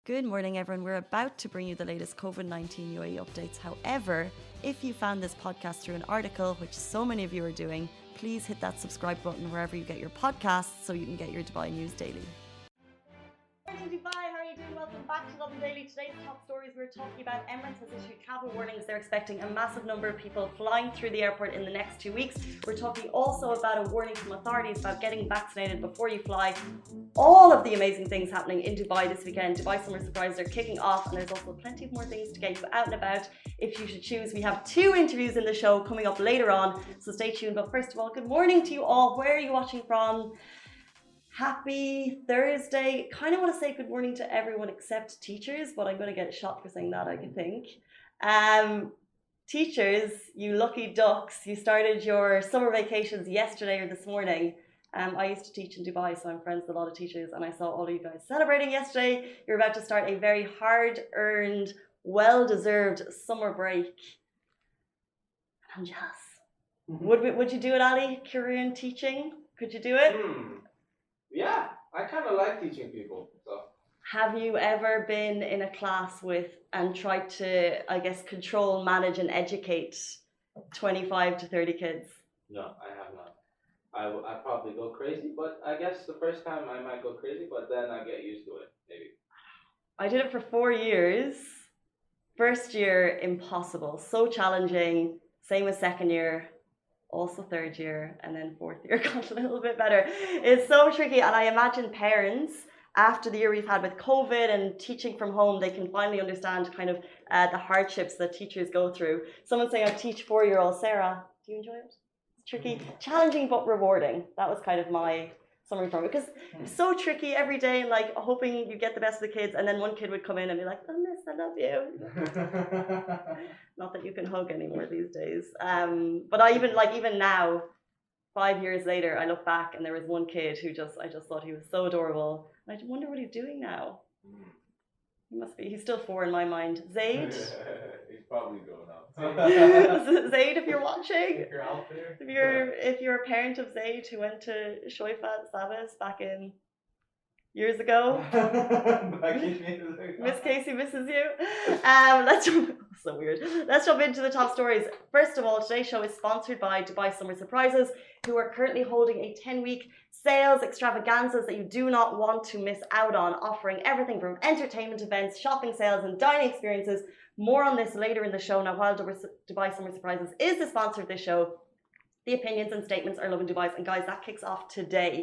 Good morning, everyone. We're about to bring you the latest COVID-19 UAE updates. However, if you found this podcast through an article, which so many of you are doing, please hit that subscribe button wherever you get your podcasts so you can get your Dubai news daily. Morning Dubai, how are you doing? Welcome back to Lovin Daily. Today's top stories, we're talking about Emirates has issued travel warnings. They're expecting a massive number of people flying through the airport in the next 2 weeks. We're talking also about a warning from authorities about getting vaccinated before you fly. All of the amazing things happening in Dubai this weekend. Dubai Summer Surprises are kicking off, and there's also plenty of more things to get you out and about if you should choose. We have 2 interviews in the show coming up later on, so stay tuned. But first of all, good morning to you all. Where are you watching from? Happy Thursday. Kind of want to say good morning to everyone except teachers, but I'm going to get shot for saying that, I can think. Teachers, you lucky ducks, you started your summer vacations yesterday or this morning. I used to teach in Dubai, so I'm friends with a lot of teachers, and I saw all of you guys celebrating yesterday. You're about to start a very hard-earned, well-deserved summer break. I'm jealous. Would you do it, Ali? Career in teaching? Could you do it? Yeah, I kind of like teaching people. So. Have you ever been in a class with and tried to, I guess, control, manage, and educate 25 to 30 kids? No, I have not. I probably go crazy, but I guess the first time I might go crazy, but then I get used to it, maybe. I did it for 4 years. First year, impossible. So challenging. Same as second year. Also third year, and then fourth year got a little bit better. It's so tricky, and I imagine parents, after the year we've had with COVID and teaching from home, they can finally understand kind of the hardships that teachers go through. Someone saying I teach 4-year-old Sarah. Do you enjoy it? It's tricky, challenging but rewarding. That was kind of my summary from it, because it's so tricky every day, and like hoping you get the best of the kids, and then one kid would come in and be like, "Oh miss, I love you." Not that you can hug anymore these days. But even now, 5 years later, I look back and there was one kid who I just thought he was so adorable. And I wonder what he's doing now. He's still 4 in my mind. Zaid? He's probably grown up. Zaid, if you're watching. If you're out there. If you're a parent of Zaid who went to Shoifat Sabas back in years ago. Miss Casey misses you. So weird. Let's jump into the top stories. First of all, today's show is sponsored by Dubai Summer Surprises, who are currently holding a 10-week sales extravaganzas that you do not want to miss out on, offering everything from entertainment events, shopping sales, and dining experiences. More on this later in the show. Now, while Dubai Summer Surprises is the sponsor of this show, the opinions and statements are Lovin Dubai's. And guys, that kicks off today.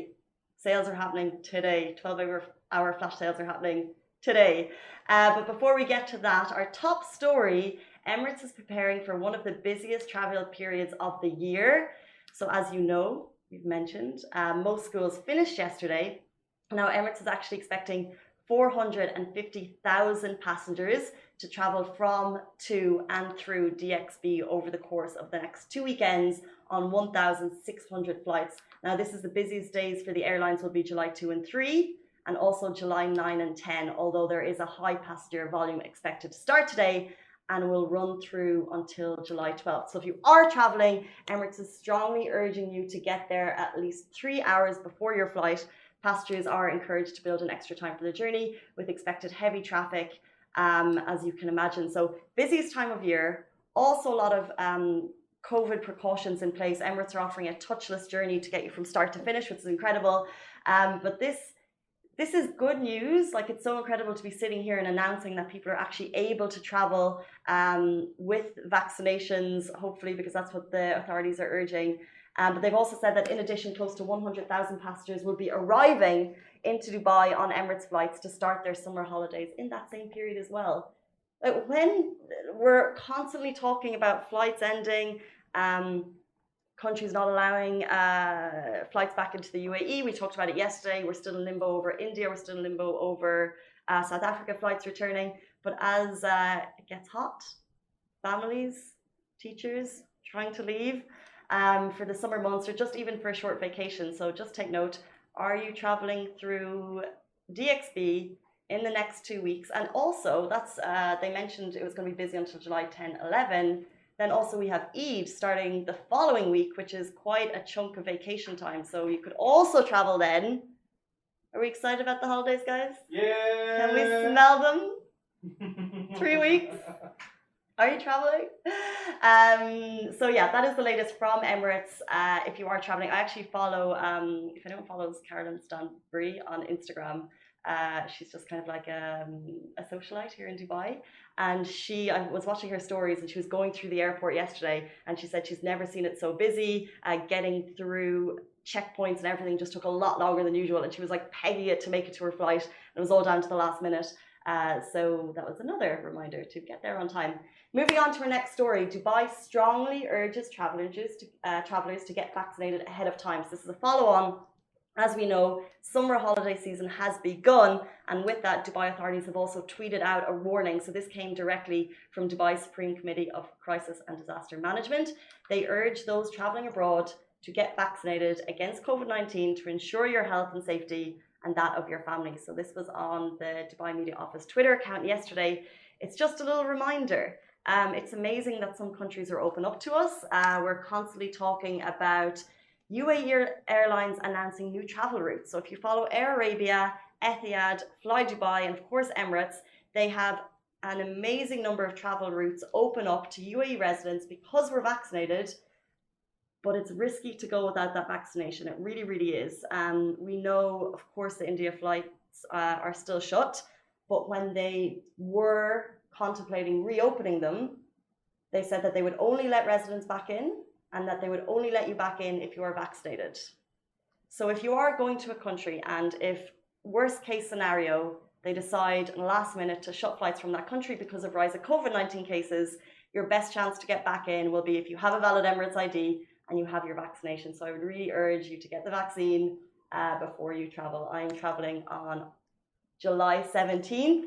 Sales are happening today. 12-hour flash sales are happening today. But before we get to that, our top story, Emirates is preparing for one of the busiest travel periods of the year. So as you know, we've mentioned, most schools finished yesterday. Now Emirates is actually expecting 450,000 passengers to travel from, to, and through DXB over the course of the next 2 weekends on 1,600 flights. Now, this is the busiest days for the airlines will be July 2 and 3, and also July 9 and 10, although there is a high passenger volume expected to start today and will run through until July 12th. So if you are traveling, Emirates is strongly urging you to get there at least 3 hours before your flight. Passengers are encouraged to build in extra time for the journey with expected heavy traffic, as you can imagine. So busiest time of year, also a lot of COVID precautions in place. Emirates are offering a touchless journey to get you from start to finish, which is incredible. But this is good news. Like, it's so incredible to be sitting here and announcing that people are actually able to travel with vaccinations, hopefully, because that's what the authorities are urging. But they've also said that in addition, close to 100,000 passengers will be arriving into Dubai on Emirates flights to start their summer holidays in that same period as well. Like, when we're constantly talking about flights ending, countries not allowing flights back into the UAE. We talked about it yesterday. We're still in limbo over India. We're still in limbo over South Africa flights returning. But as it gets hot, families, teachers trying to leave for the summer months, or just even for a short vacation. So just take note. Are you traveling through DXB in the next 2 weeks? And also, that's they mentioned it was going to be busy until July 10, 11. Then also we have Eid starting the following week, which is quite a chunk of vacation time. So you could also travel then Are we excited about the holidays, guys? Yeah. Can we smell them? 3 weeks. Are you traveling? So yeah, that is the latest from Emirates. If you are traveling, I actually follow, if anyone follows Carolyn Stanbury on Instagram, she's just kind of like a socialite here in Dubai. And I was watching her stories and she was going through the airport yesterday and she said she's never seen it so busy. Getting through checkpoints and everything just took a lot longer than usual. And she was like pegging it to make it to her flight. And it was all down to the last minute. So that was another reminder to get there on time. Moving on to our next story, Dubai strongly urges travelers to get vaccinated ahead of time. So this is a follow-on. As we know, summer holiday season has begun, and with that, Dubai authorities have also tweeted out a warning. So this came directly from Dubai Supreme Committee of Crisis and Disaster Management. They urge those travelling abroad to get vaccinated against COVID-19 to ensure your health and safety and that of your family. So this was on the Dubai Media Office Twitter account yesterday. It's just a little reminder. It's amazing that some countries are open up to us. We're constantly talking about UAE Airlines announcing new travel routes. So if you follow Air Arabia, Etihad, Fly Dubai, and of course Emirates, they have an amazing number of travel routes open up to UAE residents because we're vaccinated. But it's risky to go without that vaccination. It really, really is. We know, of course, the India flights are still shut. But when they were contemplating reopening them, they said that they would only let residents back in and that they would only let you back in if you are vaccinated. So if you are going to a country and if worst case scenario, they decide in the last minute to shut flights from that country because of rise of COVID-19 cases, your best chance to get back in will be if you have a valid Emirates ID and you have your vaccination. So I would really urge you to get the vaccine before you travel. I'm traveling on July 17th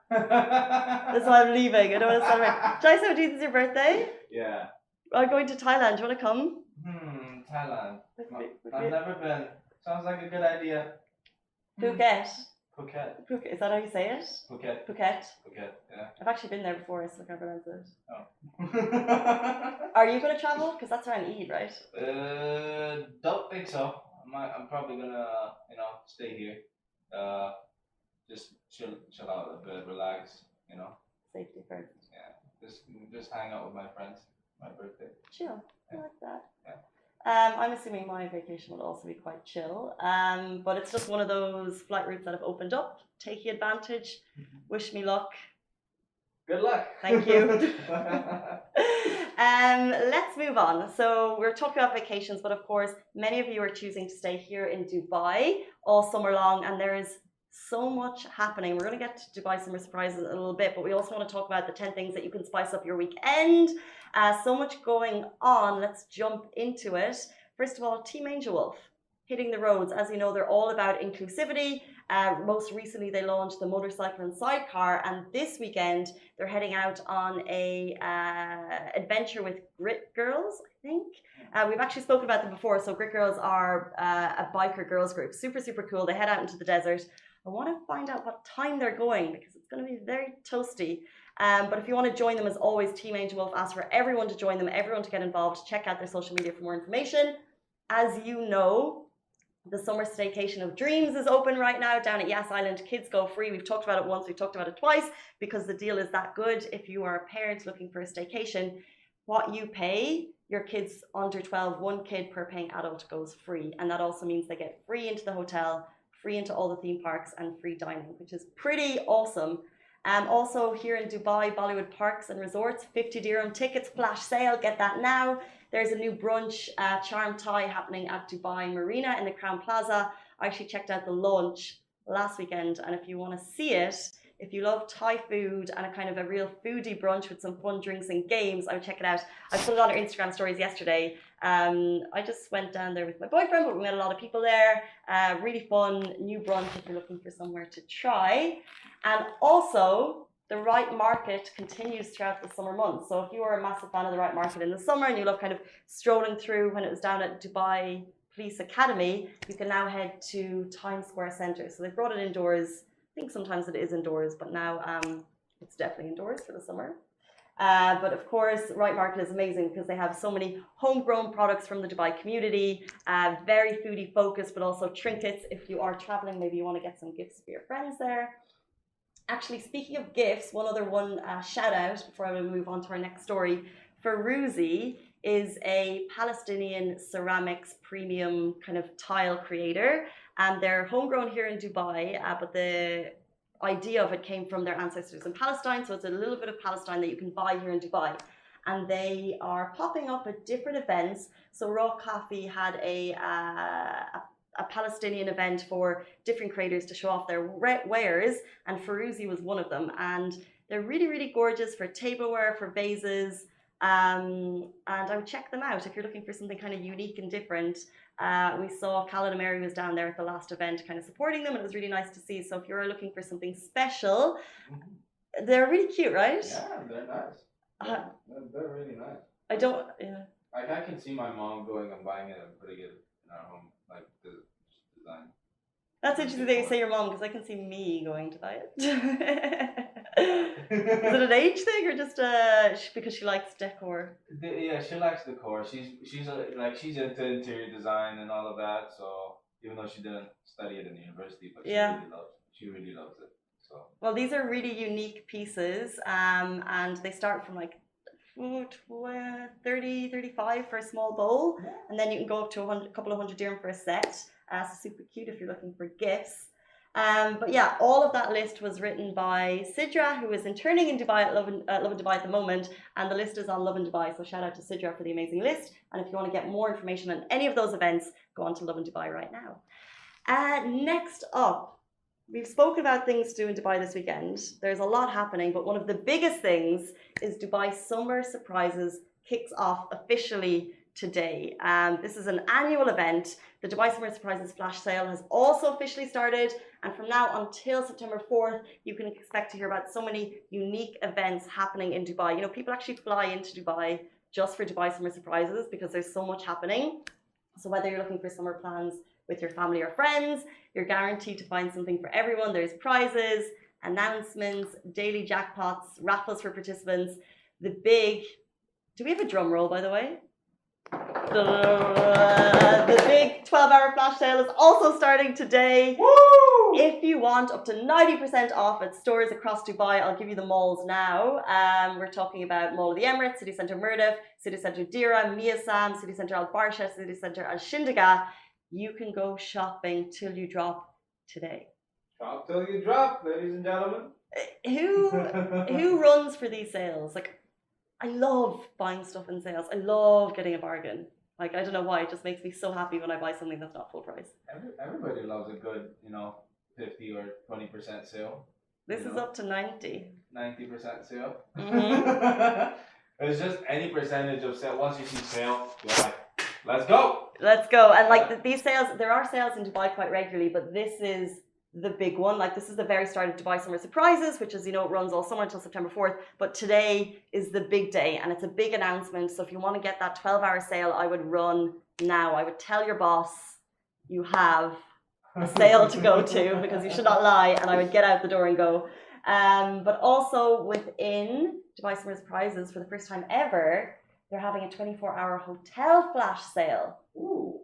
That's why I'm leaving. I don't want to celebrate. July 17th is your birthday? Yeah. I'm going to Thailand. Do you want to come? Thailand. I've never been. Sounds like a good idea. Phuket. Phuket. Is that how you say it? Phuket. Phuket. Phuket, yeah. I've actually been there before. I still can't pronounce it. Oh. Are you going to travel? Because that's around Eid, right? Don't think so. I'm probably gonna, stay here. Just chill out a bit, relax, Safety first. Yeah. Just hang out with my friends. My birthday. Chill. I like that. Yeah. I'm assuming my vacation will also be quite chill. But it's just one of those flight routes that have opened up. Taking advantage. Wish me luck. Good luck. Thank you. Let's move on. So we're talking about vacations, but of course, many of you are choosing to stay here in Dubai all summer long, and there is so much happening. We're going to get to Dubai summer surprises in a little bit, but we also want to talk about the 10 things that you can spice up your weekend. So much going on. Let's jump into it. First of all, Team Angel Wolf hitting the roads. As you know, they're all about inclusivity. Most recently, they launched the motorcycle and sidecar, and this weekend they're heading out on a adventure with Grit Girls, I think. We've actually spoken about them before. So Grit Girls are a biker girls group. Super, super cool. They head out into the desert. I want to find out what time they're going because it's going to be very toasty. But if you want to join them, as always, Team Angel Wolf asks for everyone to join them, everyone to get involved. Check out their social media for more information. As you know, the summer staycation of dreams is open right now down at Yas Island. Kids go free. We've talked about it once, we've talked about it twice because the deal is that good. If you are a parent looking for a staycation, what you pay, your kids under 12, one kid per paying adult goes free. And that also means they get free into the hotel, free into all the theme parks and free dining, which is pretty awesome. Also here in Dubai, Bollywood Parks and Resorts, 50 dirham tickets, flash sale, get that now. There's a new brunch, Charm Thai, happening at Dubai Marina in the Crown Plaza. I actually checked out the launch last weekend, and if you want to see it, if you love Thai food and a kind of a real foodie brunch with some fun drinks and games, I would check it out. I put it on our Instagram stories yesterday. I just went down there with my boyfriend, but we met a lot of people there. Really fun, new brunch if you're looking for somewhere to try. And also, the Right Market continues throughout the summer months. So if you are a massive fan of the Right Market in the summer and you love kind of strolling through when it was down at Dubai Police Academy, you can now head to Times Square Centre. So they brought it indoors. I think sometimes it is indoors, but now it's definitely indoors for the summer. But of course, Right Market is amazing because they have so many homegrown products from the Dubai community, very foodie focused, but also trinkets. If you are traveling, maybe you want to get some gifts for your friends there. Actually, speaking of gifts, one shout out before I will move on to our next story. Feruzi is a Palestinian ceramics premium kind of tile creator, and they're homegrown here in Dubai, but the idea of it came from their ancestors in Palestine, so it's a little bit of Palestine that you can buy here in Dubai. And they are popping up at different events. So Raw Coffee had a Palestinian event for different creators to show off their wares, and Feruzi was one of them. And they're really, really gorgeous for tableware, for vases. And I would check them out if you're looking for something kind of unique and different. We saw Khaled and Mary was down there at the last event kind of supporting them, and it was really nice to see. So if you're looking for something special, they're really cute, right? Yeah, they're nice. They're really nice. I don't, yeah. I can see my mom going and buying it and putting it in our home, like the design. That's interesting that you say your mom, because I can see me going to buy it. Is it an age thing or just because she likes decor? Yeah, she likes decor. She's into interior design and all of that. So even though she didn't study it in university, but she really loves it. So well, these are really unique pieces, and they start from like 30, 35 for a small bowl, and then you can go up to a couple of hundred dirham for a set. So super cute if you're looking for gifts. But yeah, all of that list was written by Sidra, who is interning in Dubai at Lovin Dubai at the moment, and the list is on Lovin Dubai. So shout out to Sidra for the amazing list. And if you want to get more information on any of those events, go on to Lovin Dubai right now. Next up, we've spoken about things to do in Dubai this weekend. There's a lot happening, but one of the biggest things is Dubai Summer Surprises kicks off officially today. This is an annual event. The Dubai Summer Surprises flash sale has also officially started, and from now until September 4th, you can expect to hear about so many unique events happening in Dubai. You know, people actually fly into Dubai just for Dubai Summer Surprises because there's so much happening. So whether you're looking for summer plans with your family or friends, you're guaranteed to find something for everyone. There's prizes, announcements, daily jackpots, raffles for participants. Do we have a drum roll, by the way? The big 12-hour flash sale is also starting today. Woo! If you want up to 90% off at stores across Dubai, I'll give you the malls now. We're talking about Mall of the Emirates, City Centre Mirdif, City Centre Dira, Miyasam, City Centre Al Barsha, City Centre Al Shindaga. You can go shopping till you drop today. Shop till you drop, ladies and gentlemen. Who runs for these sales? Like, I love buying stuff in sales. I love getting a bargain. Like, I don't know why, it just makes me so happy when I buy something that's not full price. Everybody loves a good, 50 or 20% sale. This is up to 90. 90% sale. Mm-hmm. It's just any percentage of sale. Once you see sale, you're like, let's go. Let's go. And like these sales, there are sales in Dubai quite regularly, but this is the big one. Like, this is the very start of Dubai Summer Surprises, which is, it runs all summer until September 4th. But today is the big day, and it's a big announcement. So if you want to get that 12-hour sale, I would run now. I would tell your boss you have a sale to go to, because you should not lie, and I would get out the door and go. But also within Dubai Summer Surprises, for the first time ever, they're having a 24-hour hotel flash sale. Ooh.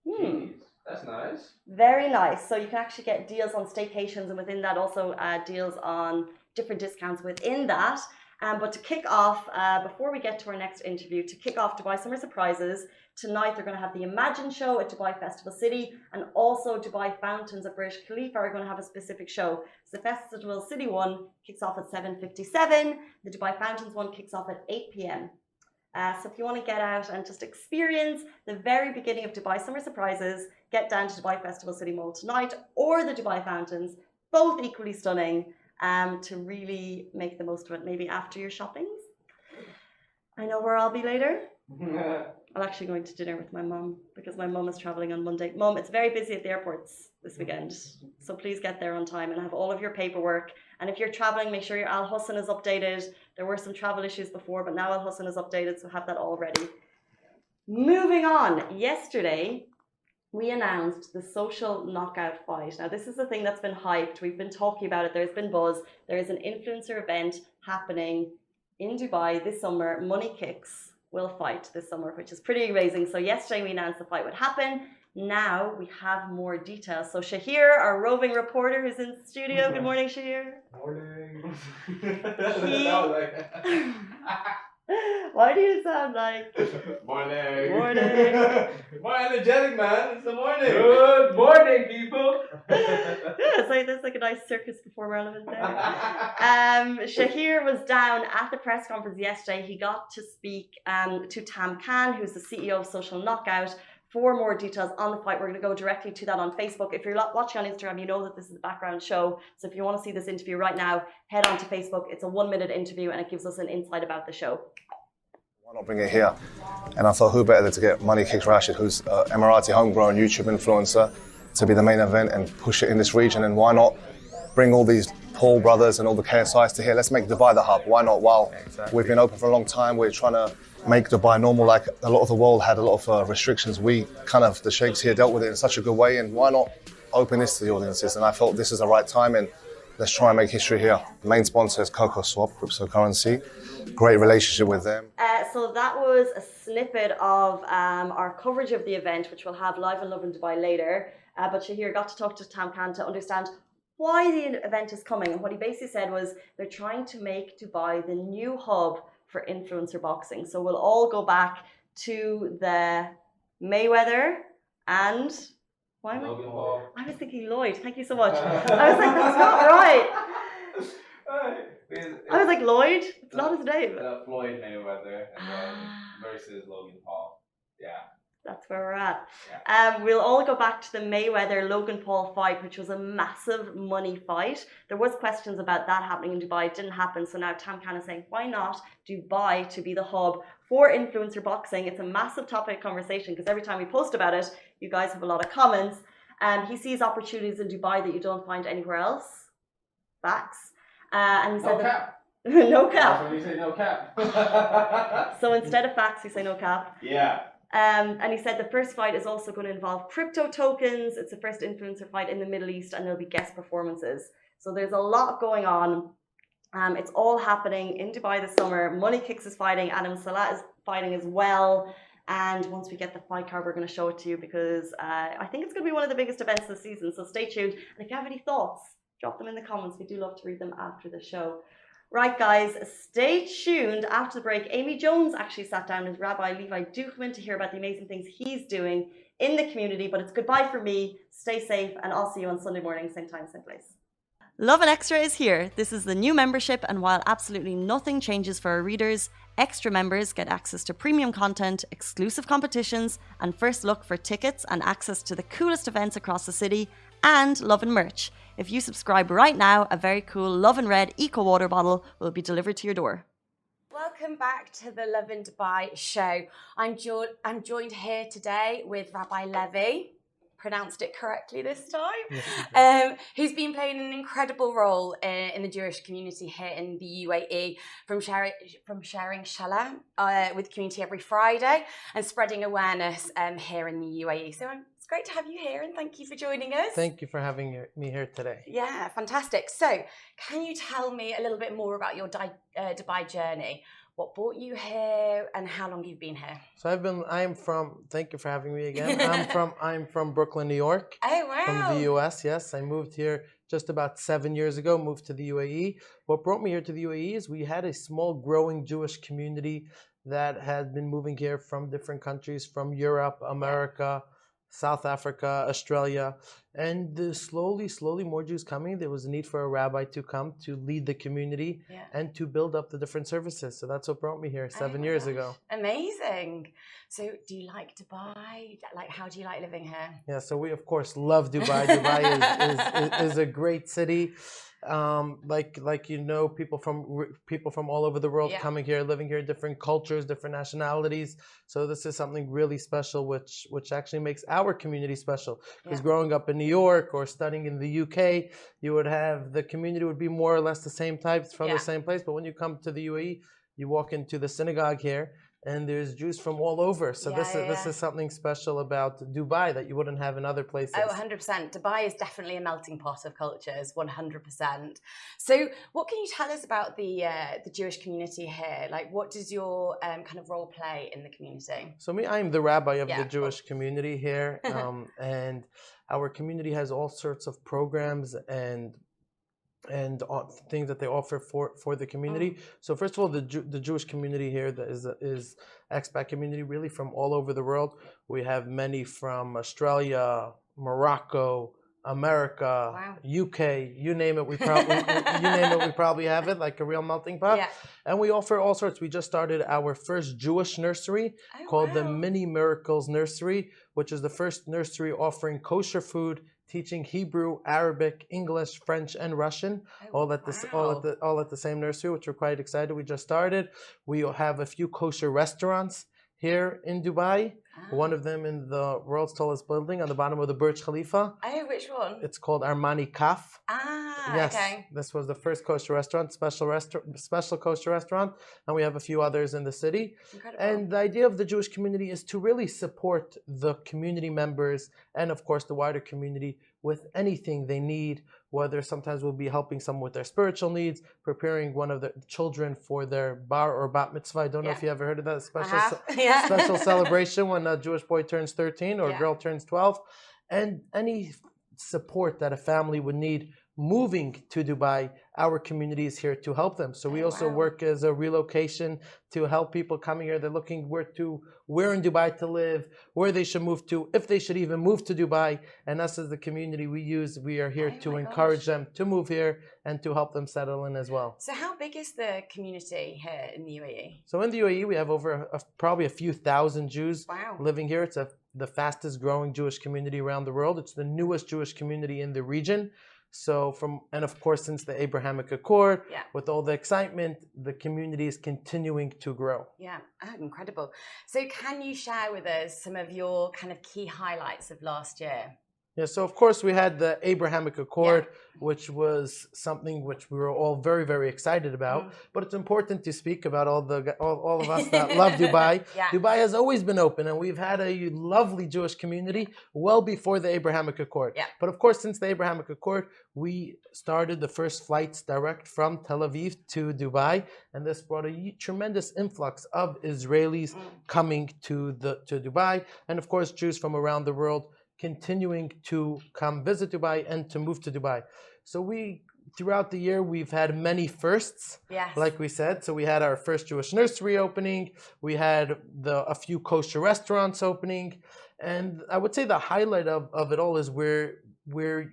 Jeez, that's nice. Very nice. So you can actually get deals on staycations, and within that also deals on different discounts within that. But to kick off, before we get to our next interview, to kick off Dubai Summer Surprises, tonight they're going to have the Imagine show at Dubai Festival City, and also Dubai Fountains at Burj Khalifa are going to have a specific show. So the Festival City one kicks off at 7:57. The Dubai Fountains one kicks off at 8 p.m. So if you want to get out and just experience the very beginning of Dubai Summer Surprises, get down to Dubai Festival City Mall tonight, or the Dubai Fountains, both equally stunning, to really make the most of it, maybe after your shoppings. I know where I'll be later. I'm actually going to dinner with my mum, because my mum is traveling on Monday. Mum, it's very busy at the airports this weekend, so please get there on time and have all of your paperwork. And if you're traveling, make sure your Al Husn is updated. There were some travel issues before, but now Al Husn is updated, so have that all ready. Moving on, yesterday we announced the social knockout fight. Now, this is the thing that's been hyped. We've been talking about it. There's been buzz. There is an influencer event happening in Dubai this summer. Money Kicks will fight this summer, which is pretty amazing. So yesterday we announced the fight would happen. Now we have more details. So Shahir, our roving reporter, who's in the studio. Good morning, Shahir. Morning. Why do you sound like morning? More energetic, man. It's the morning. Good morning, people. Yeah, that's like a nice circus performer element there. Shahir was down at the press conference yesterday. He got to speak to Tam Khan, who's the CEO of Social Knockout. For more details on the fight, we're going to go directly to that on Facebook. If you're watching on Instagram, you know that this is a background show. So if you want to see this interview right now, head on to Facebook. It's a 1-minute interview and it gives us an insight about the show. Why not bring it here? And I thought, who better than to get Money Kicks Rashid, who's an Emirati homegrown YouTube influencer, to be the main event and push it in this region. And why not bring all these Paul brothers and all the KSIs to here? Let's make Dubai the hub. Why not? While we've been open for a long time, we're trying to make Dubai normal. Like a lot of the world had a lot of restrictions. We the sheikhs here dealt with it in such a good way. And why not open this to the audiences? And I felt this is the right time. And let's try and make history here. The main sponsor is Coco Swap, cryptocurrency. Great relationship with them. So that was a snippet of our coverage of the event, which we'll have live on Lovin Dubai later. But Shahir got to talk to Tam Khan to understand why the event is coming. And what he basically said was they're trying to make Dubai the new hub for influencer boxing. So we'll all go back to the Mayweather and... Why am I was thinking Lloyd. Thank you so much. I was like, that's not right. I was like, Lloyd? It's not his name. Floyd Mayweather and then versus Logan Paul. Yeah. That's where we're at. Yeah. We'll all go back to the Mayweather-Logan Paul fight, which was a massive money fight. There was questions about that happening in Dubai. It didn't happen. So now Tam Khan is saying, why not Dubai to be the hub for influencer boxing? It's a massive topic of conversation because every time we post about it, you guys have a lot of comments. He sees opportunities in Dubai that you don't find anywhere else. Facts. And he said no cap. No cap. That's when you say no cap. So instead of facts, you say no cap. Yeah. And he said the first fight is also going to involve crypto tokens. It's the first influencer fight in the Middle East, and there'll be guest performances. So there's a lot going on. It's all happening in Dubai this summer. Money Kicks is fighting. Adam Salah is fighting as well. And once we get the fight card, we're going to show it to you because I think it's going to be one of the biggest events this season. So stay tuned. And if you have any thoughts, drop them in the comments. We do love to read them after the show. Right, guys, stay tuned. After the break, Amy Jones actually sat down with Rabbi Levi Duchman to hear about the amazing things he's doing in the community. But it's goodbye for me. Stay safe, and I'll see you on Sunday morning, same time, same place. Lovin Extra is here. This is the new membership, and while absolutely nothing changes for our readers, extra members get access to premium content, exclusive competitions, and first look for tickets and access to the coolest events across the city, and Lovin merch. If you subscribe right now, a very cool Lovin Red Eco Water bottle will be delivered to your door. Welcome back to the Lovin Dubai show. I'm joined here today with Rabbi Levi. Pronounced it correctly this time. Yes, who's been playing an incredible role in the Jewish community here in the UAE, from sharing Shalom with the community every Friday and spreading awareness here in the UAE. So it's great to have you here, and thank you for joining us. Thank you for having me here today. Yeah, fantastic. So can you tell me a little bit more about your Dubai journey? What brought you here, and how long you've been here? So thank you for having me again. I'm from Brooklyn, New York. Oh, wow. From the US, yes. I moved here just about 7 years ago, moved to the UAE. What brought me here to the UAE is we had a small growing Jewish community that had been moving here from different countries, from Europe, America, South Africa, Australia, and slowly more Jews coming. There was a need for a rabbi to come to lead the community and to build up the different services. So that's what brought me here 7 years ago. Amazing. So do you like Dubai? Like, how do you like living here? Yeah, so we of course love Dubai. Dubai is a great city. People from all over the world coming here, living here, different cultures, different nationalities. So this is something really special, which actually makes our community special. Because growing up in New York or studying in the UK, you would have the community would be more or less the same types from the same place. But when you come to the UAE, you walk into the synagogue here, and there's Jews from all over. So this is something special about Dubai that you wouldn't have in other places. Oh, 100%. Dubai is definitely a melting pot of cultures, 100%. So what can you tell us about the Jewish community here? Like, what does your kind of role play in the community? So I am the rabbi of the of Jewish community here, and our community has all sorts of programs and things that they offer for the community. So first of all, the Jewish community here that is expat community really from all over the world. We have many from Australia, Morocco, America, UK, you name it. We probably have it, like a real melting pot. Yeah. And we offer all sorts. We just started our first Jewish nursery called the Mini Miracles Nursery, which is the first nursery offering kosher food, teaching Hebrew, Arabic, English, French, and Russian, all at the same nursery, which we're quite excited. We just started. We have a few kosher restaurants here in Dubai. One of them in the world's tallest building on the bottom of the Burj Khalifa. Oh, which one? It's called Armani Kaf. Yes, okay. This was the first kosher restaurant, special kosher restaurant, and we have a few others in the city. Incredible. And the idea of the Jewish community is to really support the community members and, of course, the wider community with anything they need, whether sometimes we'll be helping someone with their spiritual needs, preparing one of the children for their bar or bat mitzvah. I don't know if you ever heard of that special celebration when a Jewish boy turns 13 or a girl turns 12, and any support that a family would need moving to Dubai. Our community is here to help them. So we also work as a relocation to help people coming here. They're looking where in Dubai to live, where they should move to, if they should even move to Dubai. And us as the community we are here to encourage them to move here and to help them settle in as well. So how big is the community here in the UAE? So in the UAE, we have over probably a few thousand Jews living here. It's the fastest growing Jewish community around the world. It's the newest Jewish community in the region. So and of course, since the Abrahamic Accord, with all the excitement, the community is continuing to grow. Yeah, incredible. So can you share with us some of your kind of key highlights of last year? Yeah, so of course we had the Abrahamic Accord, which was something which we were all very, very excited about. But it's important to speak about all of us that love Dubai. Dubai has always been open, and we've had a lovely Jewish community well before the Abrahamic Accord. But of course, since the Abrahamic Accord, we started the first flights direct from Tel Aviv to Dubai, and this brought a tremendous influx of Israelis coming to Dubai, and of course Jews from around the world continuing to come visit Dubai and to move to Dubai. So throughout the year, we've had many firsts, like we said. So we had our first Jewish nursery opening. We had a few kosher restaurants opening. And I would say the highlight of it all is where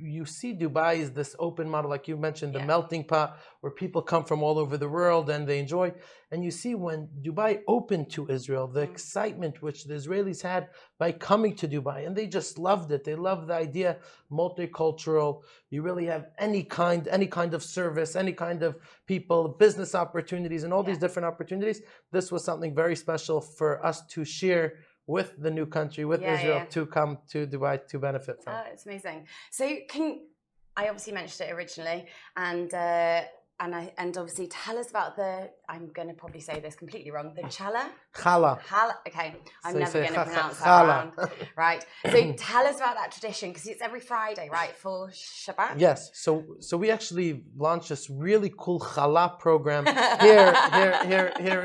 you see Dubai is this open model, like you mentioned, the melting pot, where people come from all over the world and they enjoy. And you see when Dubai opened to Israel, the excitement which the Israelis had by coming to Dubai, and they just loved it. They loved the idea, multicultural. You really have any kind of service, any kind of people, business opportunities, and all these different opportunities. This was something very special for us to share with the new country, with Israel, to come to Dubai to benefit from. Oh, it's amazing. So I obviously mentioned it originally, and obviously tell us about I'm going to probably say this completely wrong, the challah? Challah. Okay, I'm So never going to pronounce that wrong. Right, so tell us about that tradition, because it's every Friday, right, for Shabbat? Yes, so we actually launched this really cool challah program here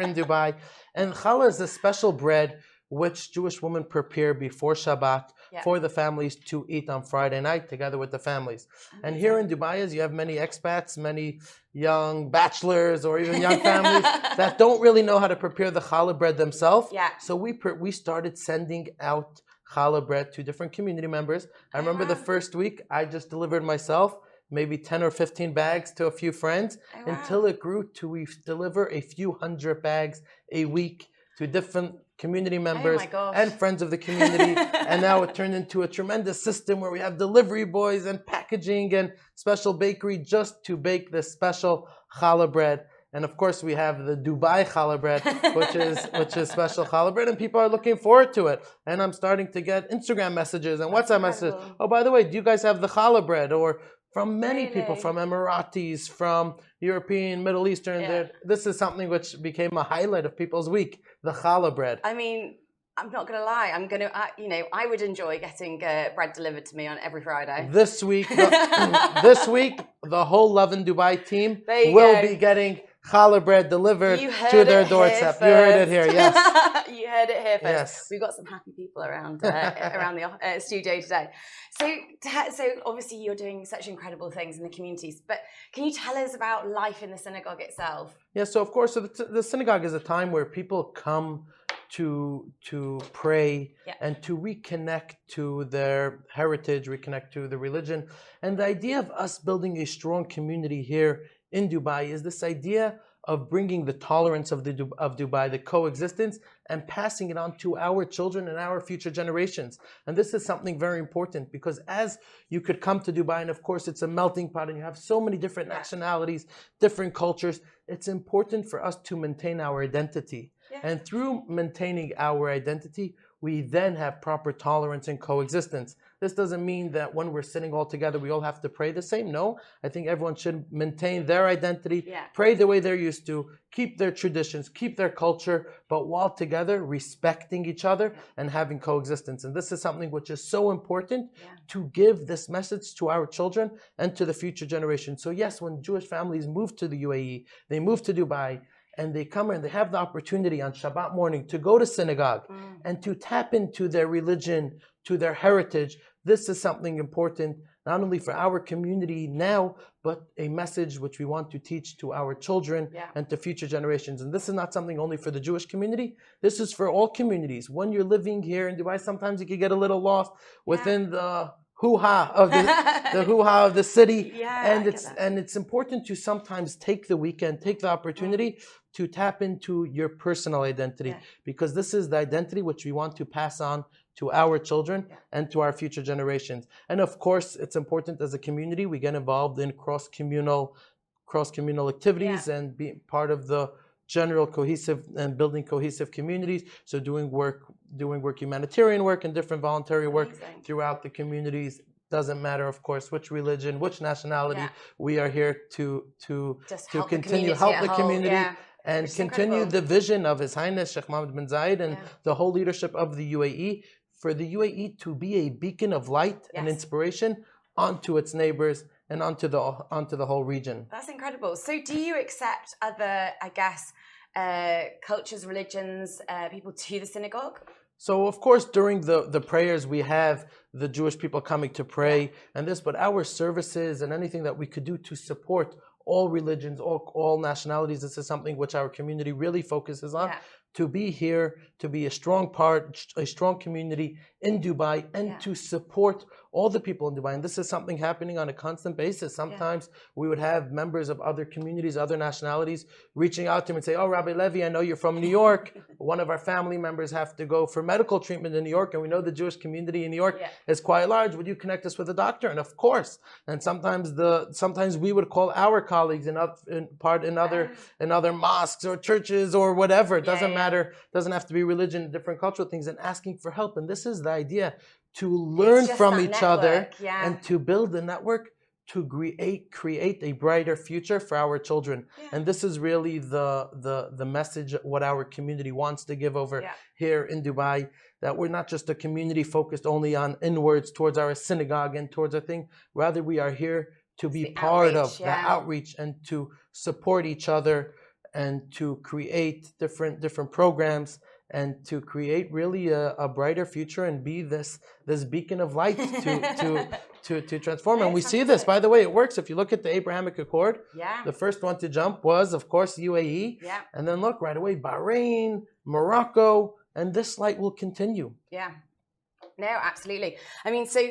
in Dubai. And challah is a special bread which Jewish women prepare before Shabbat for the families to eat on Friday night together with the families. And here in Dubai, as you have many expats, many young bachelors or even young families that don't really know how to prepare the challah bread themselves. So we started sending out challah bread to different community members. I remember the first week I just delivered myself maybe 10 or 15 bags to a few friends until it grew to we deliver a few hundred bags a week to different community members and friends of the community. And now it turned into a tremendous system where we have delivery boys and packaging and special bakery just to bake this special challah bread. And of course we have the Dubai challah bread, which is special challah bread, and people are looking forward to it. And I'm starting to get Instagram messages and WhatsApp messages. Oh, by the way, do you guys have the challah bread? Or from many people, from Emiratis, from European, Middle Eastern. This is something which became a highlight of people's week, the challah bread. I mean, I'm not going to lie. I would enjoy getting bread delivered to me on every Friday. This week, the whole Lovin Dubai team will be getting challah bread delivered to their doorstep. You heard it here, yes. You heard it here first. Yes. We've got some happy people around the studio today. So obviously you're doing such incredible things in the communities, but can you tell us about life in the synagogue itself? Yeah, so of course, the synagogue is a time where people come to pray and to reconnect to their heritage, reconnect to the religion. And the idea of us building a strong community here in Dubai is this idea of bringing the tolerance of Dubai, the coexistence, and passing it on to our children and our future generations. And this is something very important, because as you could come to Dubai, and of course it's a melting pot and you have so many different nationalities, different cultures, it's important for us to maintain our identity. And through maintaining our identity, we then have proper tolerance and coexistence. This doesn't mean that when we're sitting all together, we all have to pray the same. No, I think everyone should maintain their identity, pray the way they're used to, keep their traditions, keep their culture, but while together, respecting each other and having coexistence. And this is something which is so important to give this message to our children and to the future generation. So yes, when Jewish families move to the UAE, they move to Dubai, and they come and they have the opportunity on Shabbat morning to go to synagogue and to tap into their religion, to their heritage. This is something important, not only for our community now, but a message which we want to teach to our children and to future generations. And this is not something only for the Jewish community. This is for all communities. When you're living here in Dubai, sometimes you can get a little lost within the hoo-ha of the hoo-ha of the city. And it's important to sometimes take the weekend, take the opportunity to tap into your personal identity, because this is the identity which we want to pass on to our children and to our future generations. And of course, it's important as a community, we get involved in cross-communal activities and being part of the general cohesive and building cohesive communities. So doing work, humanitarian work and different voluntary work throughout the communities. Doesn't matter, of course, which religion, which nationality. We are here to continue help the community and continue the vision of His Highness Sheikh Mohammed bin Zayed and the whole leadership of the UAE, for the UAE to be a beacon of light and inspiration onto its neighbors and onto the whole region. That's incredible. So do you accept other, cultures, religions, people to the synagogue? So of course, during the prayers, we have the Jewish people coming to pray and this, but our services and anything that we could do to support all religions, all nationalities, this is something which our community really focuses on. To be here, to be a strong community in Dubai, and to support all the people in Dubai. And this is something happening on a constant basis. Sometimes we would have members of other communities, other nationalities, reaching out to me and say, "Oh, Rabbi Levy, I know you're from New York. One of our family members have to go for medical treatment in New York, and we know the Jewish community in New York is quite large. Would you connect us with a doctor?" And of course. And sometimes we would call our colleagues in other mosques or churches or whatever. It doesn't matter. Doesn't have to be religion, different cultural things, and asking for help. And this is the idea, to learn from each other and to build a network to create a brighter future for our children. And this is really the message, what our community wants to give over here in Dubai, that we're not just a community focused only on inwards towards our synagogue and towards our thing. Rather, we are here to be part of the outreach and to support each other and to create different programs and to create really a brighter future and be this beacon of light to transform. And we see this, by the way, it works. If you look at the Abrahamic Accord, the first one to jump was, of course, UAE. And then look, right away, Bahrain, Morocco, and this light will continue. No, absolutely. I mean, so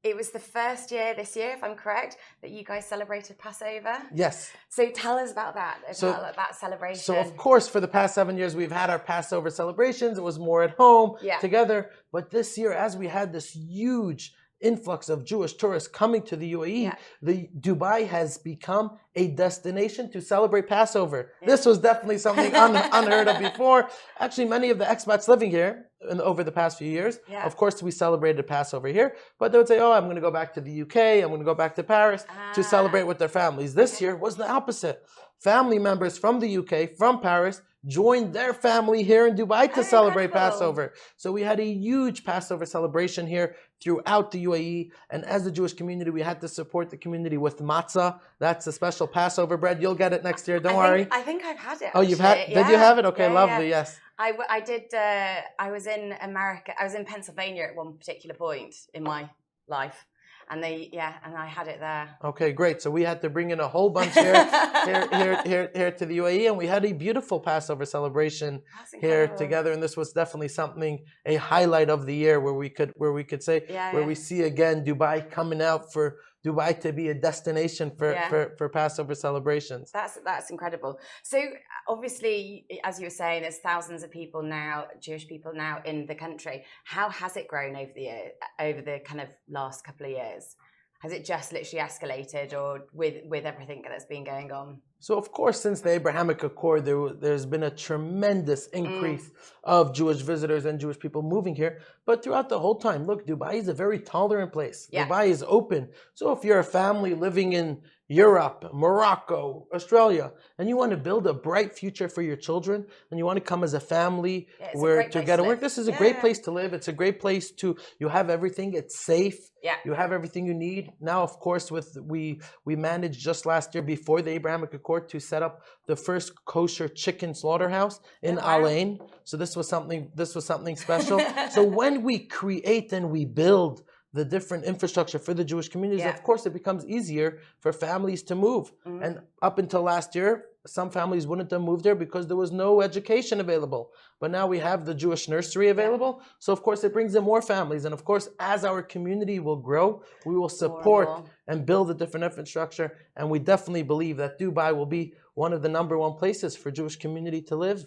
it was the first year this year, if I'm correct, that you guys celebrated Passover. Yes. So tell us about that, that celebration. So of course, for the past 7 years, we've had our Passover celebrations. It was more at home together. But this year, as we had this huge influx of Jewish tourists coming to the UAE, the Dubai has become a destination to celebrate Passover. This was definitely something unheard of before. Actually, many of the expats living here over the past few years, of course, we celebrated Passover here, but they would say, oh, I'm going to go back to the UK, I'm going to go back to Paris to celebrate with their families. This year was the opposite. Family members from the UK, from Paris, joined their family here in Dubai to celebrate Passover. So we had a huge Passover celebration here throughout the UAE. And as a Jewish community, we had to support the community with matzah. That's a special Passover bread. You'll get it next year. Don't worry. I think I've had it. Oh, you've had? Did you have it? Okay, lovely. Yes. I did. I was in America. I was in Pennsylvania at one particular point in my life. And and I had it there. Okay, great. So we had to bring in a whole bunch here to the UAE, and we had a beautiful Passover celebration here together. And this was definitely something, a highlight of the year, where we could say, where we see again Dubai coming out for Dubai to be a destination for Passover celebrations. That's incredible. So obviously, as you were saying, there's thousands of people now, Jewish people now in the country. How has it grown over the kind of last couple of years? Has it just literally escalated, or with everything that's been going on? So, of course, since the Abrahamic Accord, there's been a tremendous increase of Jewish visitors and Jewish people moving here. But throughout the whole time, look, Dubai is a very tolerant place. Dubai is open. So if you're a family living in Europe, Morocco, Australia, and you want to build a bright future for your children, and you want to come as a family to work, this is a great place to live. It's a great place you have everything. It's safe. You have everything you need. Now, of course, we managed just last year before the Abrahamic Accord to set up the first kosher chicken slaughterhouse in Al Ain. So this was something special. So when we create and we build the different infrastructure for the Jewish communities, of course, it becomes easier for families to move. And up until last year, some families wouldn't have moved there because there was no education available. But now we have the Jewish nursery available. So, of course, it brings in more families. And, of course, as our community will grow, we will support and build a different infrastructure. And we definitely believe that Dubai will be one of the #1 places for Jewish community to live.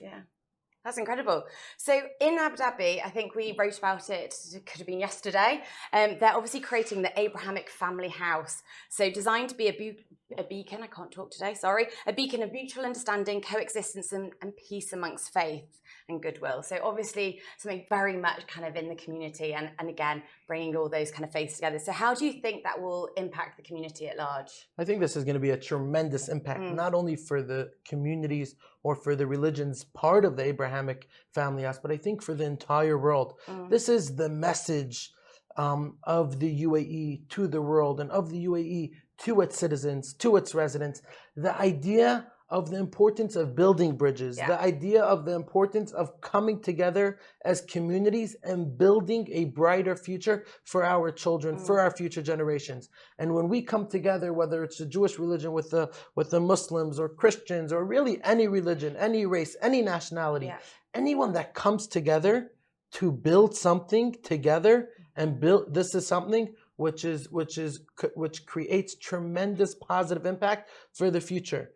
That's incredible. So in Abu Dhabi, I think we wrote about it, it could have been yesterday. They're obviously creating the Abrahamic Family House. So designed to be a beacon, I can't talk today, sorry, a beacon of mutual understanding, coexistence and peace amongst faith and goodwill. So obviously something very much kind of in the community and again, bringing all those kind of faiths together. So how do you think that will impact the community at large? I think this is going to be a tremendous impact, not only for the communities or for the religions part of the Abrahamic Family House, but I think for the entire world. This is the message of the UAE to the world and of the UAE to its citizens, to its residents. The idea of the importance of building bridges, the idea of the importance of coming together as communities and building a brighter future for our children, for our future generations. And when we come together, whether it's the Jewish religion with the Muslims or Christians or really any religion, any race, any nationality, anyone that comes together to build something together and build, this is something which creates tremendous positive impact for the future.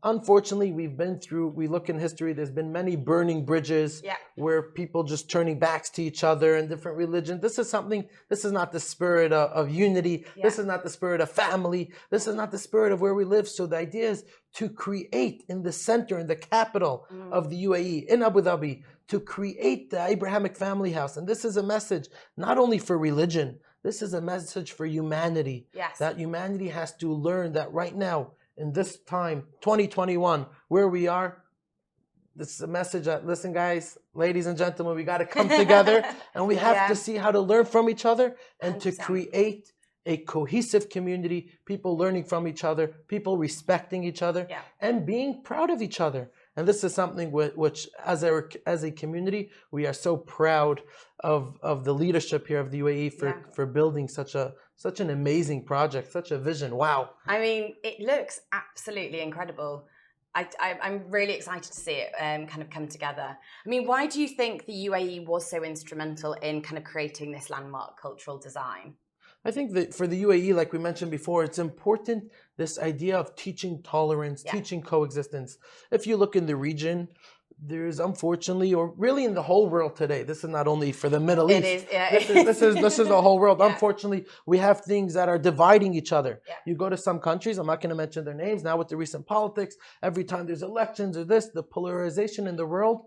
Unfortunately, we look in history, there's been many burning bridges where people just turning backs to each other and different religions. This is not the spirit of unity. This is not the spirit of family. This is not the spirit of where we live. So the idea is to create in the center, in the capital of the UAE, in Abu Dhabi, to create the Abrahamic Family House. And this is a message not only for religion, this is a message for humanity. That humanity has to learn that right now, in this time, 2021, where we are, this is a message that, listen guys, ladies and gentlemen, we got to come together and we have to see how to learn from each other and 100%. To create a cohesive community, people learning from each other, people respecting each other and being proud of each other. And this is something which as a community, we are so proud of the leadership here of the UAE for building such an amazing project, such a vision. Wow. I mean, it looks absolutely incredible. I'm really excited to see it kind of come together. I mean, why do you think the UAE was so instrumental in kind of creating this landmark cultural design? I think that for the UAE, like we mentioned before, it's important, this idea of teaching tolerance, teaching coexistence. If you look in the region, there's unfortunately, or really in the whole world today, this is not only for the Middle East. It is, yeah. This is the whole world. Yeah. Unfortunately, we have things that are dividing each other. Yeah. You go to some countries, I'm not going to mention their names now with the recent politics. Every time there's elections or this, the polarization in the world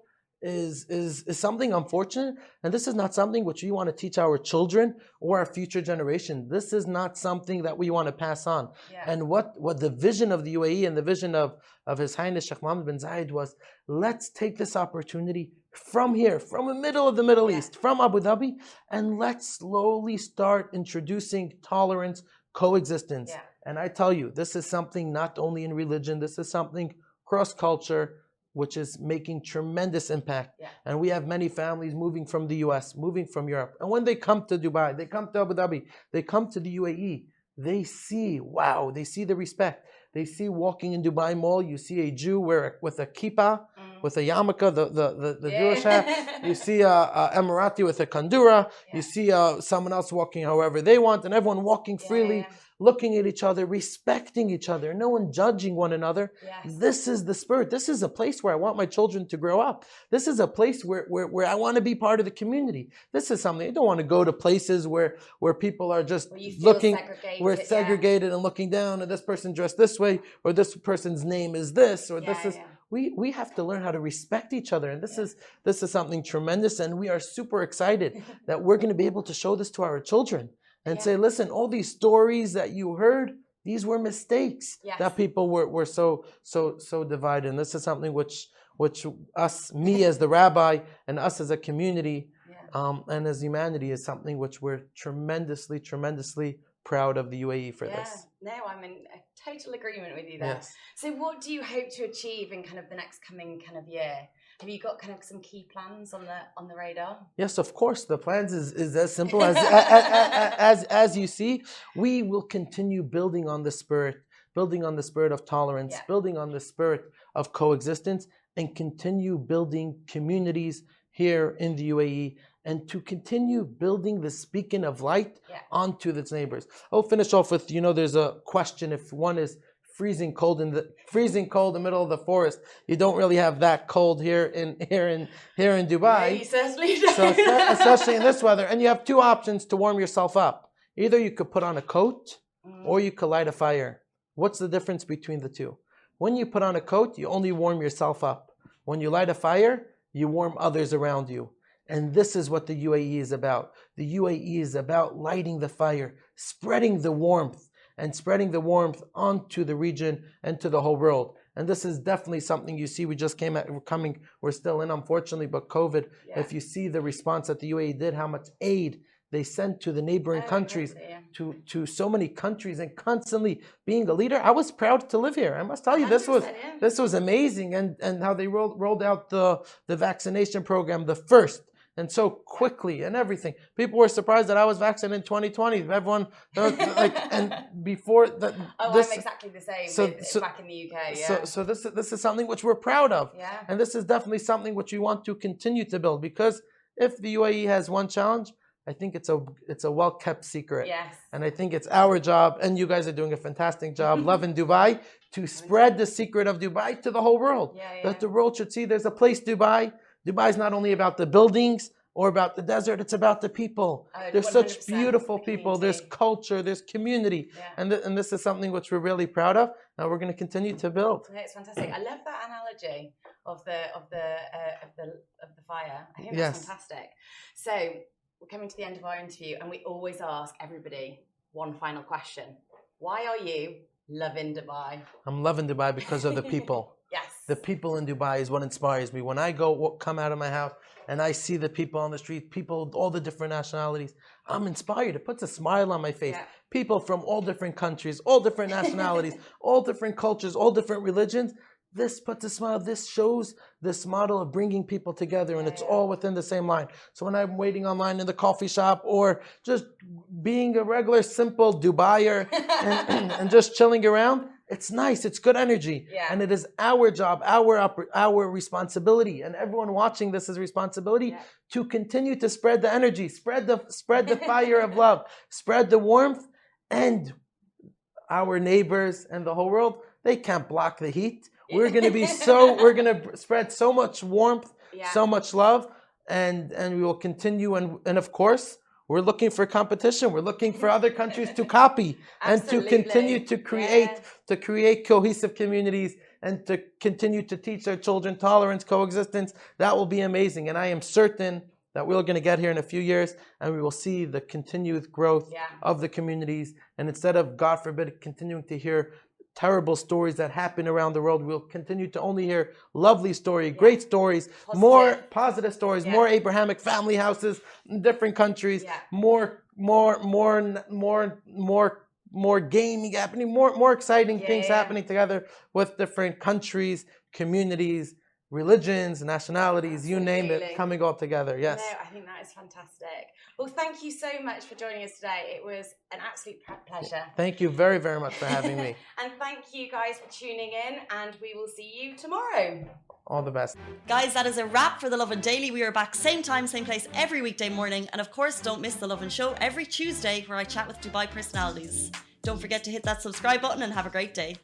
is something unfortunate, and this is not something which we want to teach our children or our future generation. This is not something that we want to pass on. Yeah. And what the vision of the UAE and the vision of His Highness Sheikh Mohammed bin Zayed was, let's take this opportunity from here, from the middle of the Middle East, from Abu Dhabi, and let's slowly start introducing tolerance, coexistence. Yeah. And I tell you, this is something not only in religion, this is something cross-culture, which is making tremendous impact. Yeah. And we have many families moving from the US, moving from Europe. And when they come to Dubai, they come to Abu Dhabi, they come to the UAE, they see, wow, they see the respect. They see walking in Dubai Mall, you see a Jew with a kippah, with a yarmulke, the Jewish hat. You see a Emirati with a kandura. Yeah. You see someone else walking however they want, and everyone walking freely, looking at each other, respecting each other, no one judging one another. Yes. This is the spirit. This is a place where I want my children to grow up. This is a place where I want to be part of the community. This is something, I don't want to go to places where people are just looking, where it's segregated and looking down, and this person dressed this way, or this person's name is this, or this is... We have to learn how to respect each other, and this is something tremendous, and we are super excited that we're going to be able to show this to our children and say, listen, all these stories that you heard, these were mistakes that people were so divided. And this is something which me as the rabbi and us as a community and as humanity is something which we're tremendously proud of the UAE for this. No, I'm in total agreement with you there. Yes. So what do you hope to achieve in kind of the next coming kind of year? Have you got kind of some key plans on the radar? Yes, of course. The plans is as simple as you see. We will continue building on the spirit of tolerance, building on the spirit of coexistence, and continue building communities here in the UAE, and to continue building this beacon of light onto its neighbors. I'll finish off with, there's a question, if one is freezing cold in the middle of the forest, you don't really have that cold here in Dubai. No, you certainly don't. So especially in this weather, and you have two options to warm yourself up. Either you could put on a coat, or you could light a fire. What's the difference between the two? When you put on a coat, you only warm yourself up. When you light a fire, you warm others around you. And this is what the UAE is about. The UAE is about lighting the fire, spreading the warmth, onto the region and to the whole world. And this is definitely something you see. We're still in, unfortunately, but COVID, if you see the response that the UAE did, how much aid they sent to the neighboring countries, to so many countries, and constantly being a leader. I was proud to live here. I must tell you, this was amazing, and how they rolled out the vaccination program, the first, and so quickly and everything. People were surprised that I was vaccinated in 2020. Everyone, and before that. I'm exactly the same back in the UK. So this is something which we're proud of. And this is definitely something which we want to continue to build, because if the UAE has one challenge, I think it's a well-kept secret. Yes. And I think it's our job, and you guys are doing a fantastic job, Lovin Dubai, to spread the secret of Dubai to the whole world. That the world should see there's a place, Dubai. Dubai is not only about the buildings or about the desert, it's about the people. There's such beautiful people, there's culture, there's community. And this is something which we're really proud of, and we're going to continue to build. Yeah, it's fantastic. I love that analogy of the fire. I think that's fantastic. So we're coming to the end of our interview, and we always ask everybody one final question. Why are you loving Dubai? I'm loving Dubai because of the people. Yes. The people in Dubai is what inspires me. When I come out of my house and I see the people on the street, people, all the different nationalities, I'm inspired. It puts a smile on my face. People from all different countries, all different nationalities, all different cultures, all different religions. This puts a smile. This shows this model of bringing people together, and it's all within the same line. So when I'm waiting online in the coffee shop, or just being a regular, simple Dubaier and just chilling around, it's nice. It's good energy. And it is our job, our responsibility, and everyone watching this is responsibility to continue to spread the energy, spread the fire of love, spread the warmth, and our neighbors and the whole world, they can't block the heat. We're going to be we're going to spread so much warmth, so much love, and we will continue. And of course, we're looking for competition. We're looking for other countries to copy and to continue to create cohesive communities and to continue to teach our children tolerance, coexistence. That will be amazing. And I am certain that we're going to get here in a few years and we will see the continued growth of the communities. And instead of, God forbid, continuing to hear terrible stories that happen around the world, we'll continue to only hear lovely stories, great stories, more positive stories, more Abrahamic family houses in different countries, more gaming happening, more exciting things happening together with different countries, communities, religions, nationalities, you name it, coming all together. Yes. No, I think that is fantastic. Well, thank you so much for joining us today. It was an absolute pleasure. Thank you very, very much for having me. And thank you guys for tuning in, and we will see you tomorrow. All the best. Guys, that is a wrap for the Lovin Daily. We are back same time, same place every weekday morning. And of course, don't miss the Lovin Show every Tuesday where I chat with Dubai personalities. Don't forget to hit that subscribe button and have a great day.